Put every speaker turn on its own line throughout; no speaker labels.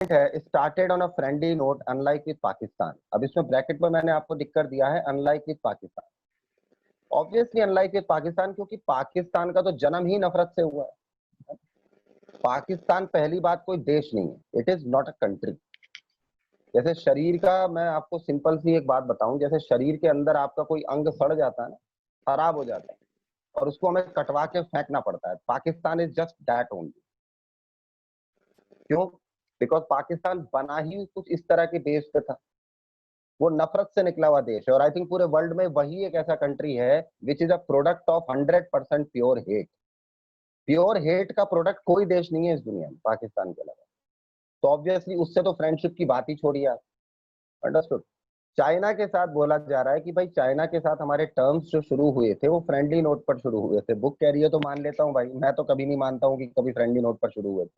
है started on a friendly note unlike with Pakistan. अब इसमें ब्रैकेट में मैंने आपको दिक्कत दिया है unlike with Pakistan. Obviously unlike with Pakistan, क्योंकि पाकिस्तान का तो जन्म ही नफरत से हुआ है। पाकिस्तान पहली बात कोई देश नहीं है, it is not a country. जैसे शरीर का मैं आपको सिंपल सी एक बात बताऊं, जैसे शरीर के अंदर आपका कोई अंग सड़ जाता है ना, खराब हो जाता है और उसको हमें कटवा के फेंकना पड़ता है, Pakistan is just that only. क्यों? बिकॉज पाकिस्तान बना ही कुछ इस तरह के देश पे था, वो नफरत से निकला हुआ देश है। और आई थिंक पूरे वर्ल्ड में वही एक ऐसा कंट्री है which is a product of 100% pure hate. Pure hate का प्रोडक्ट कोई देश नहीं है इस दुनिया में पाकिस्तान के अलावा। तो ऑब्वियसली उससे तो फ्रेंडशिप की बात ही छोड़िए आप। अंडरस्टूड? चाइना के साथ बोला जा रहा है कि भाई चाइना के साथ हमारे टर्म्स जो शुरू हुए थे वो फ्रेंडली नोट पर शुरू हुए थे। बुक कह रही है तो मान लेता हूँ भाई, मैं तो कभी नहीं मानता हूँ कि कभी फ्रेंडली नोट पर शुरू हुए थे,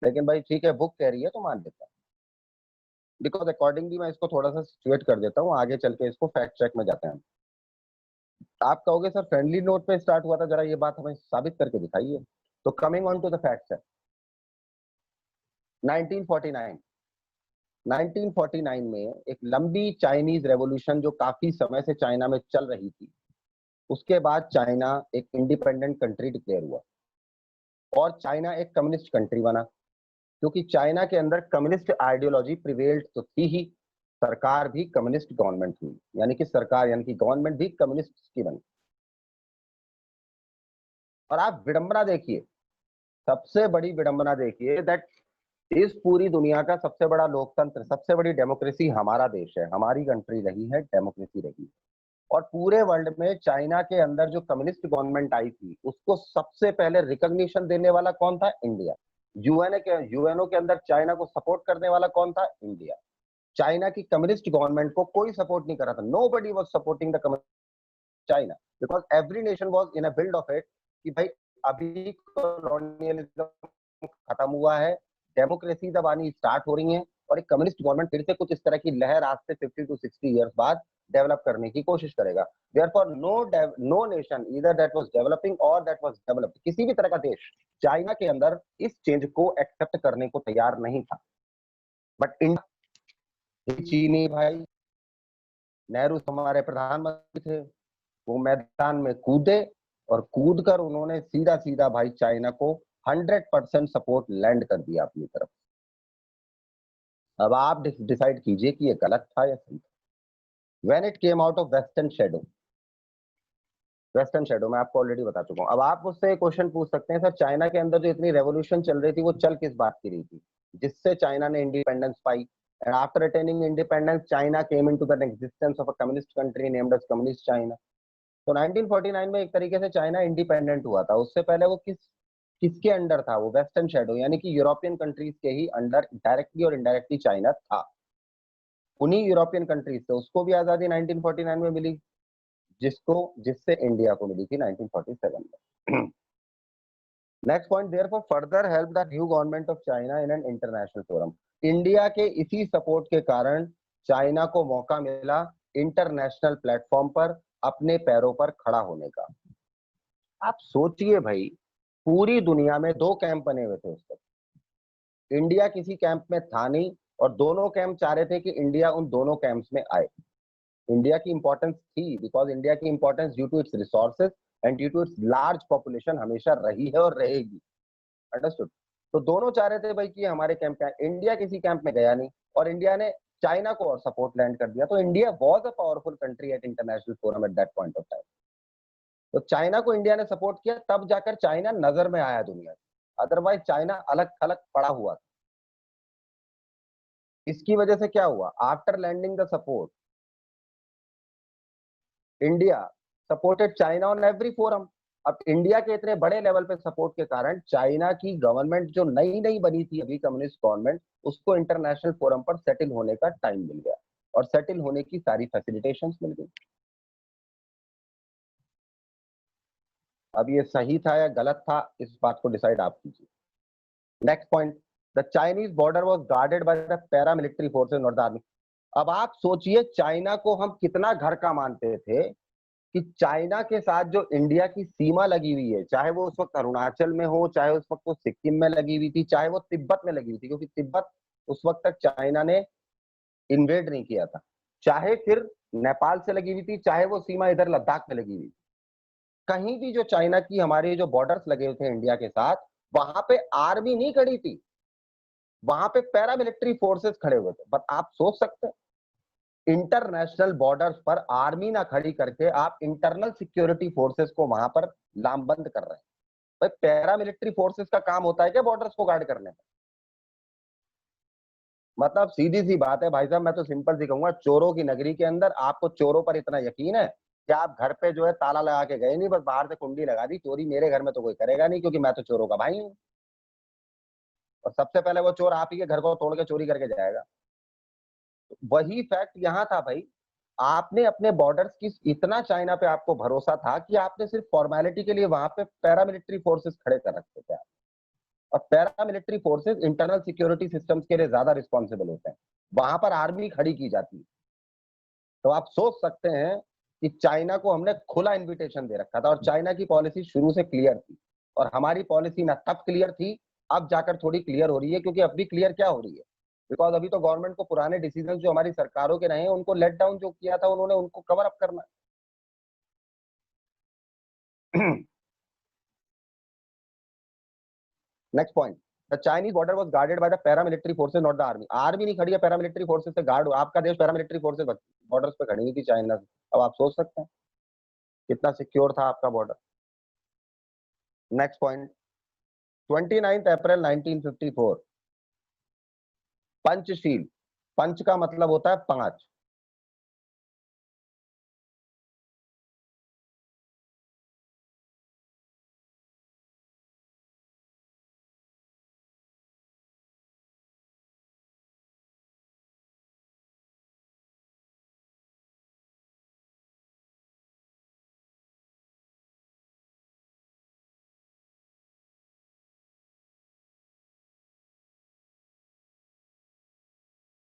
लेकिन भाई ठीक है, बुक कह रही है तो मान लेता हूँ। बिकॉज अकॉर्डिंगली मैं इसको थोड़ा सा सिचुएट कर देता हूँ, आगे चल के इसको फैक्ट चेक में जाते हैं। आप कहोगे सर फ्रेंडली नोट पे स्टार्ट हुआ था, जरा ये बात हमें साबित करके दिखाइए। तो coming on to the facts है 1949। 1949 में एक लंबी चाइनीज रेवोल्यूशन जो काफी समय से चाइना में चल रही थी, उसके बाद चाइना एक इंडिपेंडेंट कंट्री डिक्लेयर हुआ और चाइना एक कम्युनिस्ट कंट्री बना। क्योंकि चाइना के अंदर कम्युनिस्ट आइडियोलॉजी प्रिवेल्ड तो थी ही, सरकार भी कम्युनिस्ट गवर्नमेंट हुई, यानी कि सरकार यानी कि गवर्नमेंट भी कम्युनिस्ट की बनी। और आप विडंबना देखिए, सबसे बड़ी विडंबना देखिए दैट इस पूरी दुनिया का सबसे बड़ा लोकतंत्र, सबसे बड़ी डेमोक्रेसी हमारा देश है, हमारी कंट्री रही है, डेमोक्रेसी रही है। और पूरे वर्ल्ड में चाइना के अंदर जो कम्युनिस्ट गवर्नमेंट आई थी उसको सबसे पहले रिकॉग्निशन देने वाला कौन था? इंडिया। यूएनओ के अंदर चाइना को सपोर्ट करने वाला कौन था? इंडिया। चाइना की कम्युनिस्ट गवर्नमेंट को कोई सपोर्ट नहीं कर रहा था, nobody was supporting the China, because every nation was in a build of it कि भाई अभी कॉलोनियलिज्म खत्म हुआ है, डेमोक्रेसी जब आनी स्टार्ट हो रही है और एक कम्युनिस्ट गवर्नमेंट फिर से कुछ इस तरह की लहर आज से 50 to 60 इयर्स बाद डेवलप करने की कोशिश करेगा। Therefore no nation either that was developing और दैट वाज डेवलप्ड, किसी भी तरह का देश चाइना के अंदर इस चेंज को एक्सेप्ट करने को तैयार नहीं था। बट इंडिया, चीनी भाई, नेहरू हमारे प्रधानमंत्री थे, वो मैदान में कूदे और कूद कर उन्होंने सीधा सीधा भाई चाइना को 100% सपोर्ट लैंड कर दिया अपनी तरफ। अब आप डिसाइड कीजिए कि ये गलत था या सही था। When it came out of western shadow, western shadow मैं आपको ऑलरेडी बता चुका हूं। अब आप मुझसे क्वेश्चन पूछ सकते हैं सर चाइना के अंदर जो इतनी रेवोल्यूशन चल रही थी वो चल किस बात की रही थी जिससे चाइना ने इंडिपेंडेंस पाई? And after attaining independence China came into the existence of a communist country named as communist China. तो 1949 में एक तरीके से चाइना इंडिपेंडेंट हुआ था। उससे पहले वो किसके अंडर था? वो वेस्टर्न शेडो यानी कि यूरोपियन कंट्रीज के ही अंडर डायरेक्टली और इनडायरेक्टली चाइना था। उन्हीं यूरोपियन कंट्रीज से उसको भी आजादी 1949 में मिली, जिससे इंडिया को मिली थी 1947 में। Next point, therefore further help the new government of China in an international forum. India के इसी सपोर्ट के कारण चाइना को मौका मिला इंटरनेशनल प्लेटफॉर्म पर अपने पैरों पर खड़ा होने का। आप सोचिए भाई, पूरी दुनिया में दो कैंप बने हुए थे उस वक्त, इंडिया किसी कैंप में था नहीं और दोनों कैंप चाह रहे थे कि इंडिया उन दोनों कैंप्स में आए। इंडिया की इंपॉर्टेंस थी बिकॉज इंडिया की importance due to its resources and due to its large population हमेशा रही है और रहेगी। अंडरस्टूड? तो दोनों चाह रहे थे भाई कि हमारे कैंप में आए। इंडिया किसी कैंप में गया नहीं और इंडिया ने चाइना को और सपोर्ट लैंड कर दिया। तो India was a powerful country at international forum at that point of time. तो चाइना को इंडिया ने सपोर्ट किया, तब जाकर चाइना नजर में आया दुनिया से, अदरवाइज चाइना अलग थलग पड़ा हुआ था। इसकी वजह से क्या हुआ? After landing the support, India supported China on every forum. अब इंडिया के इतने बड़े लेवल पे सपोर्ट के कारण चाइना की गवर्नमेंट जो नई नई बनी थी अभी कम्युनिस्ट गवर्नमेंट, उसको इंटरनेशनल फोरम पर सेटल होने का टाइम मिल गया और सेटल होने की सारी फैसिलिटेशंस मिल गई। अब ये सही था या गलत था, इस बात को डिसाइड आप कीजिए। Next point, the Chinese border was guarded by the paramilitary forces not the army. अब आप सोचिए चाइना को हम कितना घर का मानते थे कि चाइना के साथ जो इंडिया की सीमा लगी हुई है, चाहे वो उस वक्त अरुणाचल में हो, चाहे उस वक्त वो सिक्किम में लगी हुई थी, चाहे वो तिब्बत में लगी हुई थी, क्योंकि तिब्बत उस वक्त तक चाइना ने इन्वेड नहीं किया था, चाहे फिर नेपाल से लगी हुई थी, चाहे वो सीमा इधर लद्दाख में लगी हुई थी। कहीं भी जो चाइना की हमारे जो बॉर्डर्स लगे हुए थे इंडिया के साथ, वहां पे आर्मी नहीं खड़ी थी, वहां पे पैरामिलिट्री फोर्सेस खड़े हुए थे। बट आप सोच सकते हैं, इंटरनेशनल बॉर्डर्स पर आर्मी ना खड़ी करके आप इंटरनल सिक्योरिटी फोर्सेस को वहां पर लामबंद कर रहे हैं। भाई पैरामिलिट्री फोर्सेस का काम होता है क्या बॉर्डर्स को गार्ड करने का? मतलब सीधी सी बात है भाई साहब, मैं तो सिंपल सी कहूंगा, चोरों की नगरी के अंदर आपको चोरों पर इतना यकीन है कि आप घर पे जो है ताला लगा के गए नहीं, बस बाहर से कुंडी लगा दी, चोरी मेरे घर में तो कोई करेगा नहीं क्योंकि मैं तो चोरों का भाई हूँ, और सबसे पहले वो चोर आप ही के घर को तोड़ के चोरी करके जाएगा। वही फैक्ट यहाँ था भाई, आपने अपने बॉर्डर्स की इतना चाइना पे आपको भरोसा था कि आपने सिर्फ फॉर्मेलिटी के लिए वहां पे पैरामिलिट्री फोर्सेस खड़े कर रखे थे। और paramilitary forces internal security systems के लिए ज्यादा रिस्पॉन्सिबल होते हैं, वहां पर आर्मी खड़ी की जाती है। तो आप सोच सकते हैं कि चाइना को हमने खुला इन्विटेशन दे रखा था, और चाइना की पॉलिसी शुरू से क्लियर थी, और हमारी पॉलिसी ना तब क्लियर थी, अब जाकर थोड़ी क्लियर हो रही है। क्योंकि अभी क्लियर क्या हो रही है, बिकॉज अभी तो गवर्नमेंट को पुराने डिसीजन जो हमारी सरकारों के रहे हैं उनको लेट डाउन जो किया था उन्होंने, उनको कवर अप करना है। Next point, the Chinese border was guarded by the paramilitary forces not the army. Army नहीं खड़ी है, पैरामिलिट्री फोर्सेस से गार्ड, आपका देश पैरामिलिट्री फोर्सेस बॉर्डर्स पे खड़ी हुई थी चाइना से। अब आप सोच सकते हैं कितना सिक्योर था आपका बॉर्डर। नेक्स्ट पॉइंट, 29 अप्रैल 1954, पंचशील, पंच का मतलब होता है 5,